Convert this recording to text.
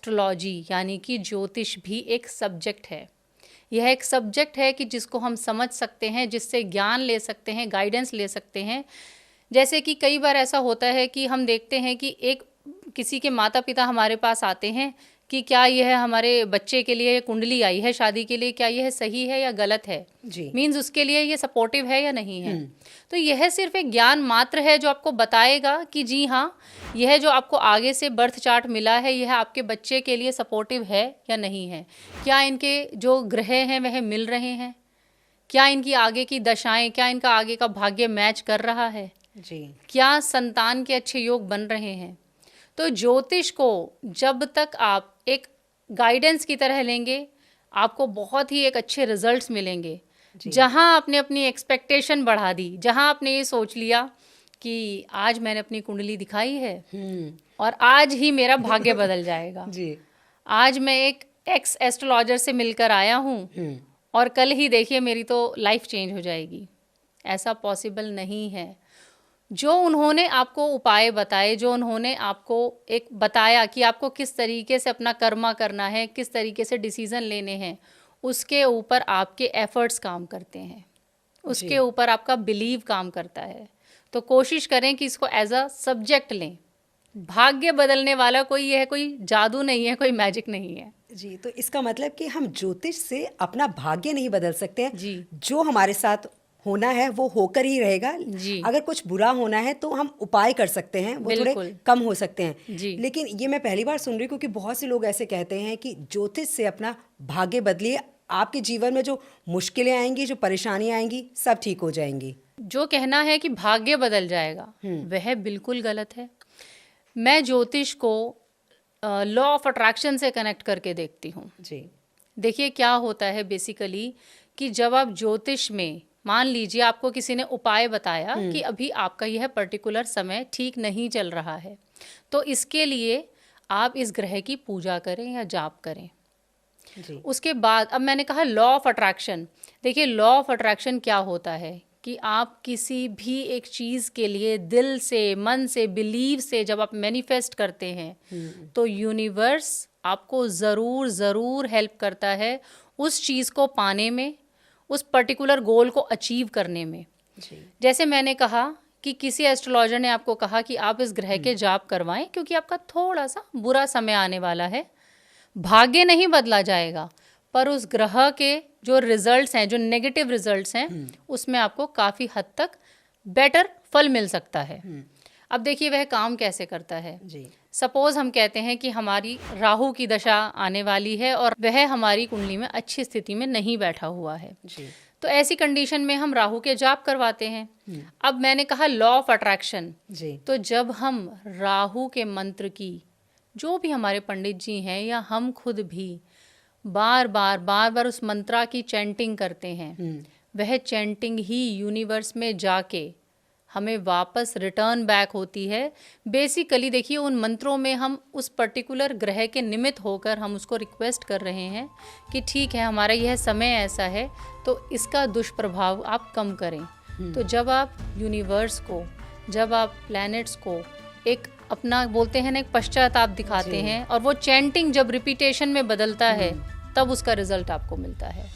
Astrology यानी कि ज्योतिष भी एक सब्जेक्ट है। यह एक सब्जेक्ट है कि जिसको हम समझ सकते हैं, जिससे ज्ञान ले सकते हैं, गाइडेंस ले सकते हैं। जैसे कि कई बार ऐसा होता है कि हम देखते हैं कि किसी के माता पिता हमारे पास आते हैं कि क्या यह हमारे बच्चे के लिए कुंडली आई है शादी के लिए, क्या यह सही है या गलत है, मीन्स उसके लिए ये सपोर्टिव है या नहीं है। तो यह सिर्फ एक ज्ञान मात्र है जो आपको बताएगा कि जी हाँ, यह जो आपको आगे से बर्थ चार्ट मिला है यह आपके बच्चे के लिए सपोर्टिव है या नहीं है, क्या इनके जो ग्रह हैं वह मिल रहे हैं, क्या इनकी आगे की दशाएं, क्या इनका आगे का भाग्य मैच कर रहा है जी, क्या संतान के अच्छे योग बन रहे हैं। तो ज्योतिष को जब तक आप एक गाइडेंस की तरह लेंगे आपको बहुत ही एक अच्छे रिजल्ट्स मिलेंगे। जहां आपने अपनी एक्सपेक्टेशन बढ़ा दी, जहां आपने ये सोच लिया कि आज मैंने अपनी कुंडली दिखाई है और आज ही मेरा भाग्य बदल जाएगा जी, आज मैं एक एक्स एस्ट्रोलॉजर से मिलकर आया हूँ और कल ही देखिए मेरी तो लाइफ चेंज हो जाएगी, ऐसा पॉसिबल नहीं है। जो उन्होंने आपको उपाय बताए, जो उन्होंने आपको एक बताया कि आपको किस तरीके से अपना कर्मा करना है, किस तरीके से डिसीजन लेने हैं, उसके ऊपर आपके एफर्ट्स काम करते हैं, उसके ऊपर आपका बिलीव काम करता है। तो कोशिश करें कि इसको एज अ सब्जेक्ट लें। भाग्य बदलने वाला यह कोई जादू नहीं है, कोई मैजिक नहीं है जी। तो इसका मतलब कि हम ज्योतिष से अपना भाग्य नहीं बदल सकते हैं जी, जो हमारे साथ होना है वो होकर ही रहेगा जी। अगर कुछ बुरा होना है तो हम उपाय कर सकते हैं, वो थोड़े कम हो सकते हैं जी। लेकिन ये मैं पहली बार सुन रही हूँ क्योंकि बहुत से लोग ऐसे कहते हैं कि ज्योतिष से अपना भाग्य बदलिए, आपके जीवन में जो मुश्किलें आएंगी, जो परेशानियां आएंगी, सब ठीक हो जाएंगी। जो कहना है कि भाग्य बदल जाएगा वह बिल्कुल गलत है। मैं ज्योतिष को लॉ ऑफ अट्रैक्शन से कनेक्ट करके देखती हूँ जी। देखिए क्या होता है बेसिकली कि जब आप ज्योतिष में, मान लीजिए आपको किसी ने उपाय बताया कि अभी आपका यह पर्टिकुलर समय ठीक नहीं चल रहा है, तो इसके लिए आप इस ग्रह की पूजा करें या जाप करें जी। उसके बाद अब मैंने कहा लॉ ऑफ अट्रैक्शन। देखिए लॉ ऑफ अट्रैक्शन क्या होता है कि आप किसी भी एक चीज़ के लिए दिल से, मन से, बिलीव से जब आप मैनिफेस्ट करते हैं तो यूनिवर्स आपको ज़रूर हेल्प करता है उस चीज़ को पाने में, उस पर्टिकुलर गोल को अचीव करने में जी। जैसे मैंने कहा कि किसी एस्ट्रोलॉजर ने आपको कहा कि आप इस ग्रह के जाप करवाएं क्योंकि आपका थोड़ा सा बुरा समय आने वाला है। भाग्य नहीं बदला जाएगा पर उस ग्रह के जो रिजल्ट्स हैं, जो नेगेटिव रिजल्ट्स हैं, उसमें आपको काफ़ी हद तक बेटर फल मिल सकता है। अब देखिए वह काम कैसे करता है जी। सपोज हम कहते हैं कि हमारी राहु की दशा आने वाली है और वह हमारी कुंडली में अच्छी स्थिति में नहीं बैठा हुआ है जी। तो ऐसी कंडीशन में हम राहु के जाप करवाते हैं। अब मैंने कहा लॉ ऑफ अट्रैक्शन जी। तो जब हम राहु के मंत्र की, जो भी हमारे पंडित जी हैं या हम खुद भी बार बार उस मंत्रा की चैंटिंग करते हैं, वह चैंटिंग ही यूनिवर्स में जाके हमें वापस रिटर्न बैक होती है। बेसिकली देखिए उन मंत्रों में हम उस पर्टिकुलर ग्रह के निमित्त होकर हम उसको रिक्वेस्ट कर रहे हैं कि ठीक है हमारा यह समय ऐसा है तो इसका दुष्प्रभाव आप कम करें। तो जब आप यूनिवर्स को, जब आप प्लैनेट्स को एक अपना बोलते हैं ना एक पश्चाताप दिखाते हैं और वो चैंटिंग जब रिपीटेशन में बदलता है तब उसका रिजल्ट आपको मिलता है।